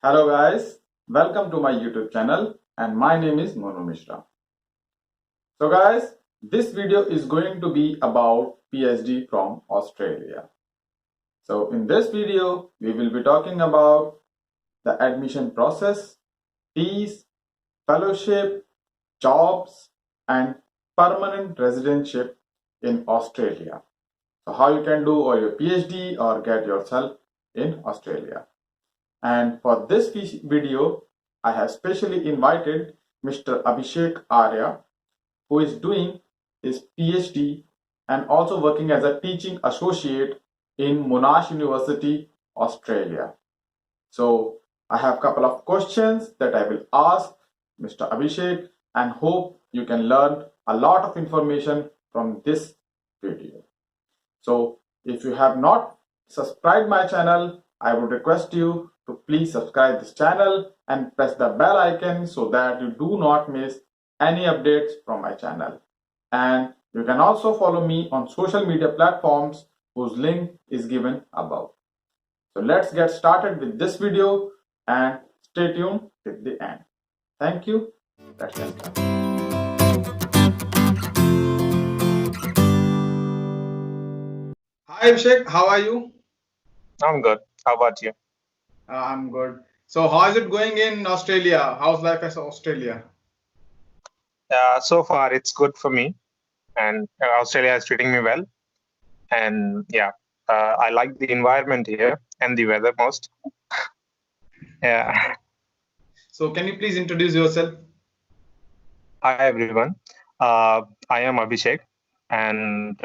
Hello guys, welcome to my YouTube channel and my name is Monu Mishra. So guys, this video is going to be about PhD from Australia. So in this video, we will be talking about the admission process, fees, fellowship, jobs and permanent residentship in Australia. So how you can do all your PhD or get yourself in Australia. And for this video, I have specially invited Mr. Abhishek Arya, who is doing his PhD and also working as a teaching associate in Monash University, Australia. So I have a couple of questions that I will ask Mr. Abhishek and hope you can learn a lot of information from this video. So if you have not subscribed my channel, I would request you to please subscribe this channel and press the bell icon so that you do not miss any updates from my channel. And you can also follow me on social media platforms whose link is given above. So let's get started with this video and stay tuned till the end. Thank you. Let's get started. Hi Abhishek, how are you? I'm good. How about you? I'm good. So how is it going in Australia? How's life as Australia? So far, it's good for me, and Australia is treating me well. And yeah, I like the environment here and the weather most. Yeah. So can you please introduce yourself? Hi everyone. I am Abhishek, and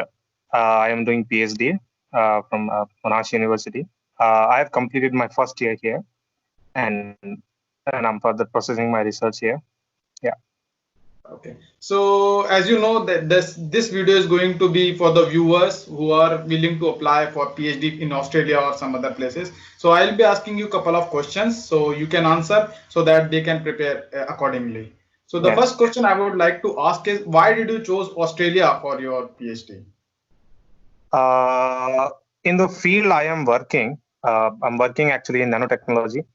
I am doing PhD from Monash University. I have completed my first year here, and I'm further processing my research here. Yeah. Okay. So as you know that this video is going to be for the viewers who are willing to apply for PhD in Australia or some other places. So I'll be asking you a couple of questions so you can answer so that they can prepare accordingly. So the Yes. first question I would like to ask is why did you choose Australia for your PhD? In the field I am working, I'm working actually in nanotechnology,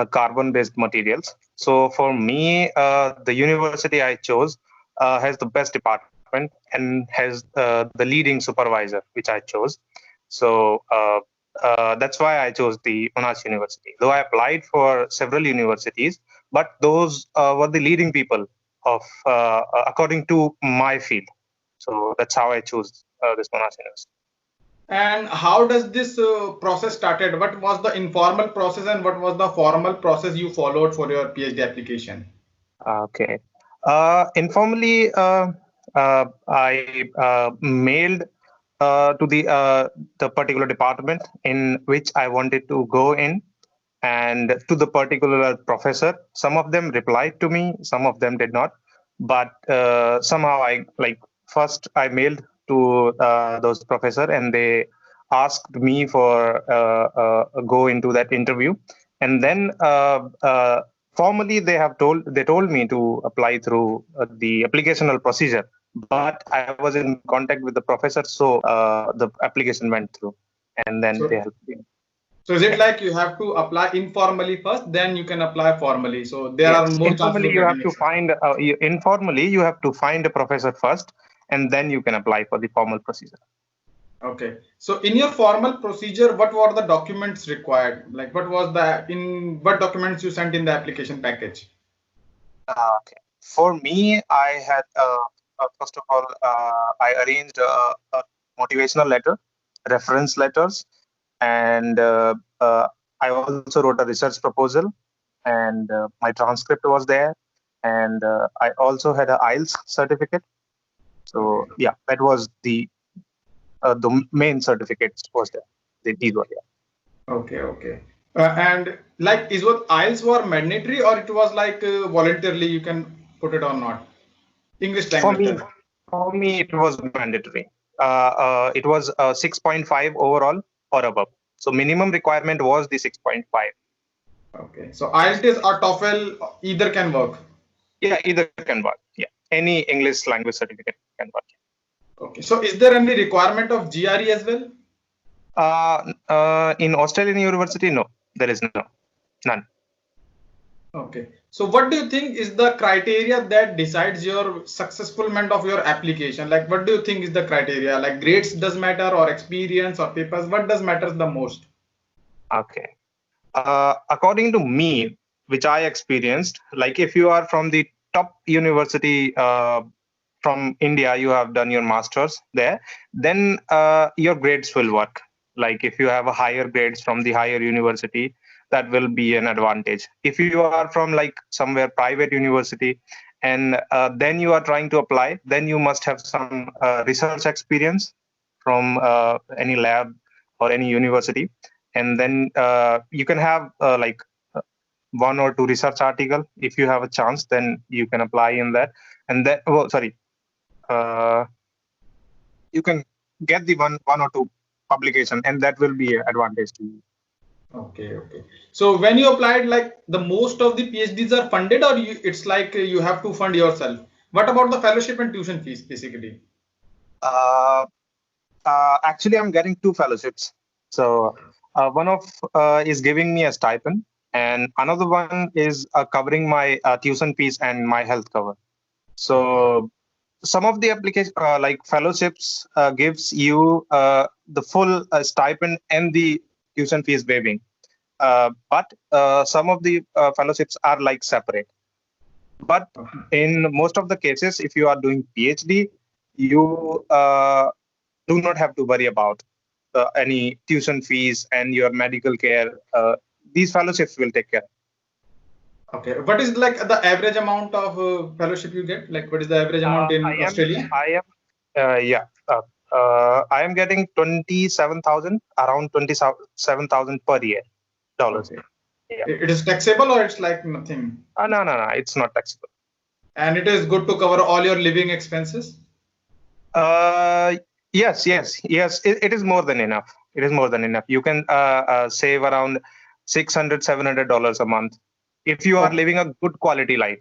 carbon-based materials. So for me, the university I chose has the best department and has the leading supervisor, which I chose. So that's why I chose the Monash University. Though I applied for several universities, but those were the leading people of according to my field. So that's how I chose this Monash University. And how does this process started? What was the informal process and what was the formal process you followed for your PhD application? Okay. Informally, I mailed to the particular department in which I wanted to go in, and to the particular professor. Some of them replied to me, some of them did not. But somehow first I mailed to those professor, and they asked me for go into that interview, and then formally they told me to apply through the applicational procedure, but I was in contact with the professor, so the application went through, and then they So, helped me. so is it Yeah. like you have to apply informally first, then you can apply formally? So there are Yes, more chances of getting accepted. informally you have to find a professor first, and then you can apply for the formal procedure. Okay. So in your formal procedure, what were the documents required? Like what documents you sent in the application package? Okay. For me, I had first of all I arranged a motivational letter, reference letters, and I also wrote a research proposal, and my transcript was there, and I also had a IELTS certificate. Okay. So yeah, that was the main certificates was there. These were there. Okay. Okay. And like, is what IELTS were mandatory or it was like voluntarily you can put it or not? English For language me, test. for me, it was mandatory. It was 6.5 overall or above. So minimum requirement was the 6.5. Okay. So IELTS or TOEFL either can work. Yeah, either can work. Yeah, any English language certificate can work. Okay. So is there any requirement of GRE as well? In Australian university, no, there is none. Okay. So what do you think is the criteria that decides your successfulment of your application? Like what do you think is the criteria? Like grades does matter or experience or papers? What does matters the most? Okay. According to me, which I experienced, like if you are from the top university from India, you have done your masters there, then your grades will work. Like if you have a higher grades from the higher university, that will be an advantage. If you are from like somewhere private university, and then you are trying to apply, then you must have some research experience from any lab or any university, and then you can have uh, one or two research article. If you have a chance, then you can apply in that, and then sorry, uh, you can get the one or two publication, and that will be an advantage to you. Okay, okay. So when you applied, like the most of the PhDs are funded, or it's like you have to fund yourself. What about the fellowship and tuition fees, basically? uh, Actually, I'm getting two fellowships. So one of is giving me a stipend, and another one is covering my tuition fees and my health cover. So some of the application like fellowships gives you the full stipend and the tuition fees waiving, but some of the fellowships are like separate. But in most of the cases, if you are doing PhD, you do not have to worry about any tuition fees and your medical care. These fellowships will take care. Okay. What is like the average amount of fellowship you get? Like what is the average amount I in am, Australia? yeah. I am getting 27,000, around 27,000 per year dollars. Okay. Yeah. It is taxable or it's like nothing? No, no, no. It's not taxable. And it is good to cover all your living expenses? Uh, yes, yes, yes. It is more than enough. It is more than enough. You can save around 600, $700 a month if you are Okay. living a good quality life.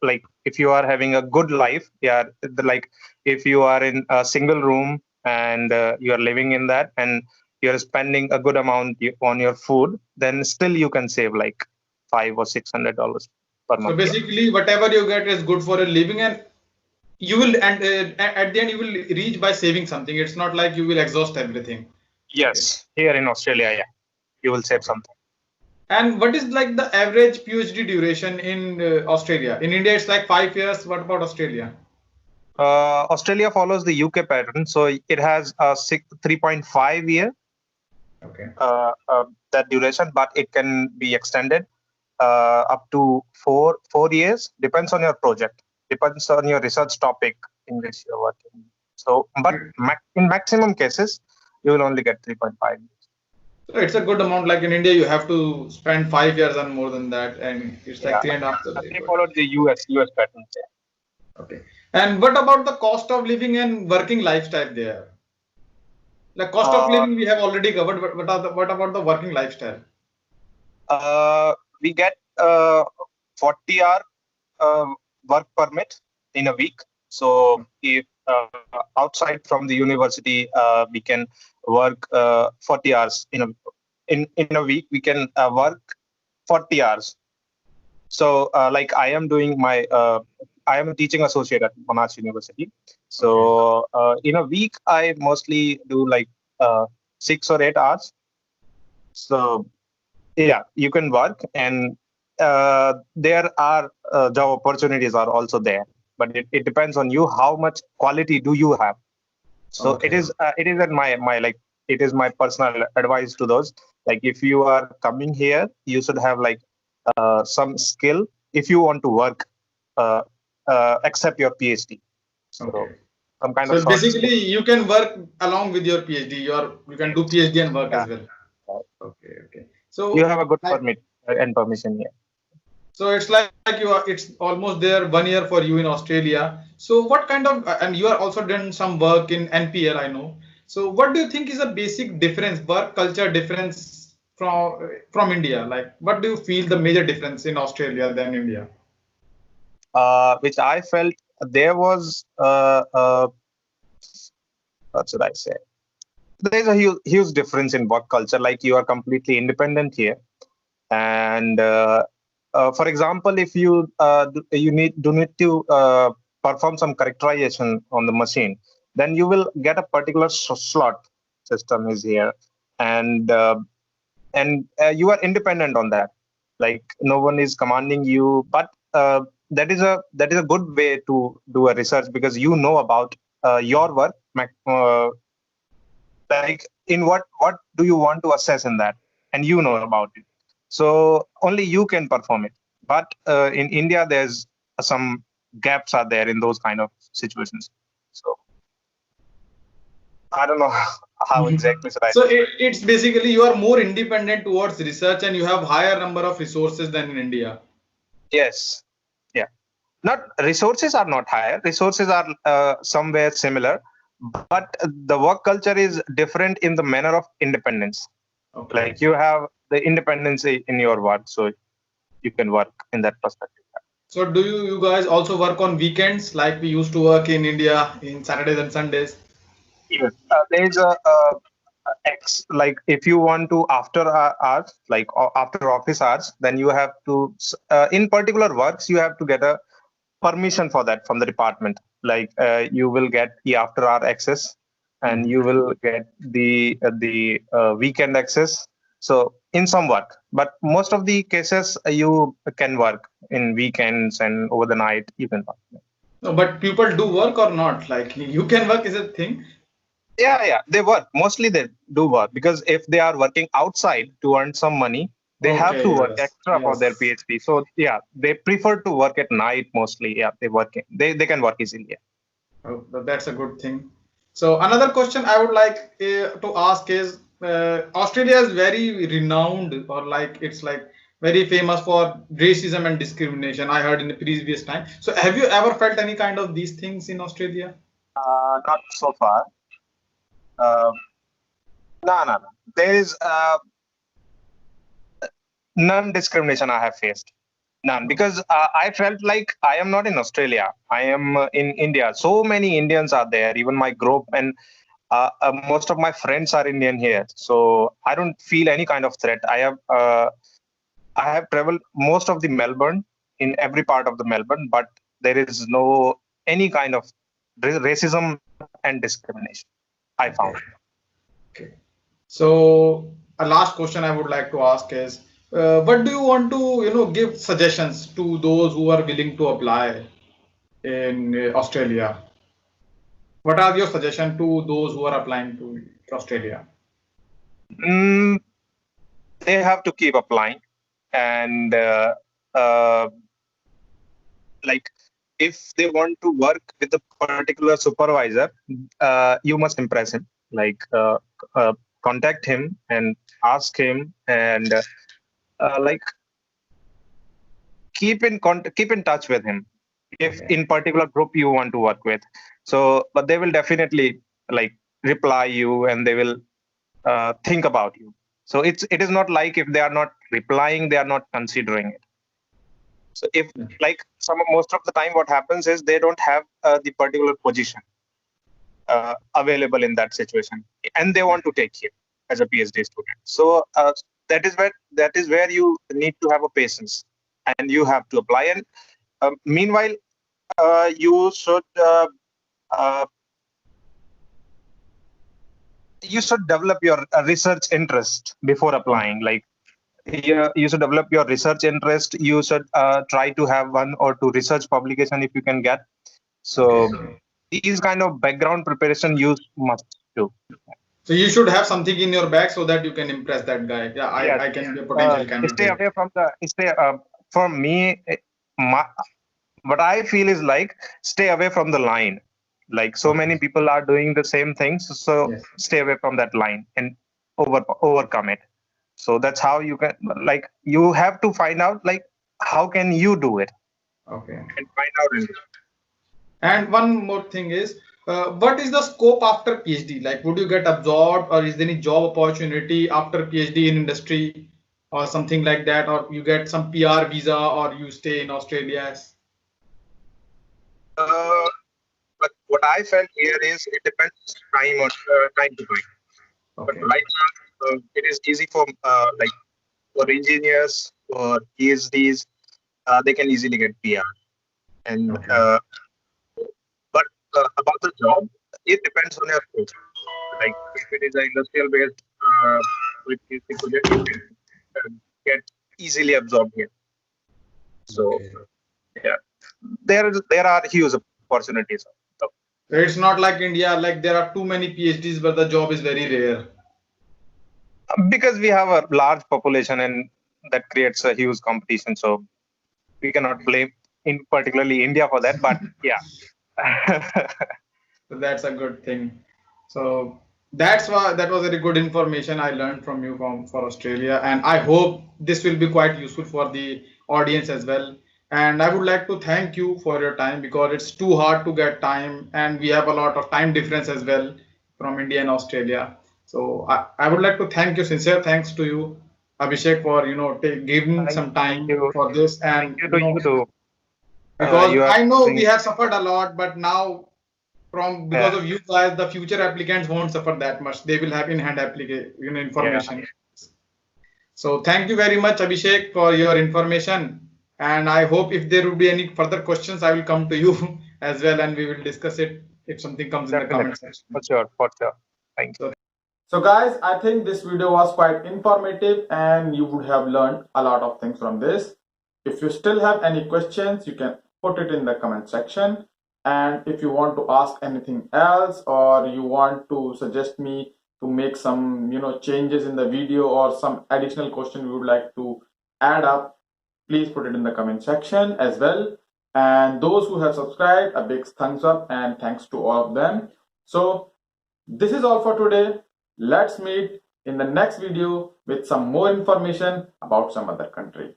Like if you are having a good life, yeah. Like if you are in a single room and you are living in that, and you're spending a good amount on your food, then still you can save like $500 or $600 per So month. Yeah. basically, whatever you get is good for your living, and you will, and at the end, you will reach by saving something. It's not like you will exhaust everything. Okay. Yes. Here in Australia, yeah, you will save Okay. something. And what is like the average PhD duration in Australia? In India, it's like 5 years. What about Australia? Australia follows the UK pattern, so it has a 3.5 year Okay. that duration, but it can be extended up to four years. Depends on your project, depends on your research topic in which you're working. So, but in maximum cases, you will only get 3.5 years. So it's a good amount. Like in India, you have to spend 5 years and more than that, and it's like Yeah, 3.5. So very they good. followed the US pattern. Okay. And what about the cost of living and working lifestyle there? Like cost of Uh, living, we have already covered. But what about the working lifestyle? we get 40-hour work permit in a week. So if outside from the university, we can work 40 hours in a week. We can work 40 hours. So like I am doing my I am a teaching associate at Monash University. Okay. So in a week, I mostly do like 6 or 8 hours. So yeah, you can work, and there are job opportunities are also there, but it depends on you how much quality do you have. So Okay. it is at my like it is my personal advice to those, like if you are coming here, you should have like some skill if you want to work, uh, except your PhD. So Okay. some kind of So soft skill. basically, you can work along with your PhD. You can do PhD and work Yeah. as well. Okay. Okay. You So have a good like permit and permission here. so it's like you are. It's almost there 1 year for you in Australia. So what kind of and you are also done some work in NPL, I know. So what do you think is a basic difference, work culture difference from India? Like what do you feel the major difference in Australia than India? Which I felt there was what should I say? There's a huge difference in work culture. Like you are completely independent here, and for example, if you you need to perform some characterization on the machine, then you will get a particular slot system is here, and you are independent on that. Like no one is commanding you, but that is a good way to do a research because you know about your work, like in what do you want to assess in that, and you know about it, so only you can perform it. But in India there's some gaps are there in those kind of situations, so I don't know how exactly should I. So it's basically you are more independent towards research and you have higher number of resources than in India. Yes, yeah, not resources are not higher, resources are somewhere similar, but the work culture is different in the manner of independence. Okay. Like you have the independence in your work, so you can work in that perspective. So do you guys also work on weekends like we used to work in India in Saturdays and Sundays? Yes. There's X, like if you want to after hours, like after office hours, then you have to in particular works you have to get a permission for that from the department. Like you will get the after hour access, and you will get the weekend access. So in some work, but most of the cases you can work in weekends and over the night you can work. No, but people do work or not? Like you can work is a thing. Yeah, they work. Mostly they do work because if they are working outside to earn some money, they have to Okay, work yes, extra for their yes. PhD. So yeah, they prefer to work at night mostly. Yeah, they can work easily. Yeah. Oh, that's a good thing. So another question I would like to ask is Australia is very renowned or like it's like very famous for racism and discrimination. I heard in the previous time. So have you ever felt any kind of these things in Australia? Not so far. Uh, no. There is none discrimination I have faced. None, because I felt like I am not in Australia. I am in India. So many Indians are there, even my group, and most of my friends are Indian here. So I don't feel any kind of threat. I have traveled most of the Melbourne, in every part of the Melbourne, but there is no any kind of racism and discrimination I found. Okay. Okay. So a last question I would like to ask is, what do you want to, give suggestions to those who are willing to apply in Australia? What are your suggestions to those who are applying to Australia? Mm, they have to keep applying, and uh, like if they want to work with a particular supervisor, you must impress him. Like contact him and ask him, and like keep in touch with him if Okay. in particular group you want to work with. So but they will definitely like reply you, and they will think about you. So it is not like if they are not replying, they are not considering it. So if like most of the time what happens is they don't have the particular position available in that situation, and they want to take you as a PhD student. So that is where you need to have a patience, and you have to apply. And meanwhile, uh, uh, you should develop your research interest before applying. Like you should develop your research interest. You should try to have one or two research publication if you can get. Okay. So these kind of background preparation you must do. So you should have something in your bag so that you can impress that guy. Yeah, Yes, I can yes. be a potential Stay candidate. away from the stay. For me, my, what I feel is like stay away from the line. Like so Okay. many people are doing the same things, so Yes. stay away from that line and overcome it. So that's how you can, like you have to find out like how can you do it Okay. and find out in it. And one more thing is, what is the scope after PhD? Like, would you get absorbed, or is there any job opportunity after PhD in industry, or something like that, or you get some PR visa, or you stay in Australia? Uh, but what I felt here is it depends time to time. But Okay. right now, it is easy for like for engineers, for PhDs. they can easily get PR. And but about the job, it depends on your skills. Like if it is an industrial based with the project, you can get easily absorbed here. So Okay. yeah, there are huge opportunities. It's not like India, like there are too many PhDs, but the job is very rare. Because we have a large population and that creates a huge competition. So we cannot blame in particularly India for that. But yeah. So that's a good thing. So that's why that was very good information I learned from you from for Australia, and I hope this will be quite useful for the audience as well. And I would like to thank you for your time because it's too hard to get time, and we have a lot of time difference as well from India and Australia. So I would like to thank you, sincere thanks to you, Abhishek, for giving some Thank time you. for this, Thank and you to you too. because You are I know we doing, have suffered a lot, but now from because yeah, of you guys, the future applicants won't suffer that much. They will have in-hand yeah. information. So thank you very much, Abhishek, for your information. And I hope if there will be any further questions, I will come to you as well, and we will discuss it if something comes in the comment Definitely. section. For sure. For sure. Thank you. So, so guys, I think this video was quite informative and you would have learned a lot of things from this. If you still have any questions, you can put it in the comment section. And if you want to ask anything else or you want to suggest me to make some changes in the video or some additional question you would like to add up, please put it in the comment section as well. And those who have subscribed, a big thumbs up and thanks to all of them. So this is all for today. Let's meet in the next video with some more information about some other country.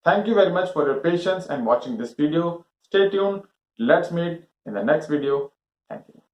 Thank you very much for your patience and watching this video. Stay tuned. Let's meet in the next video. Thank you.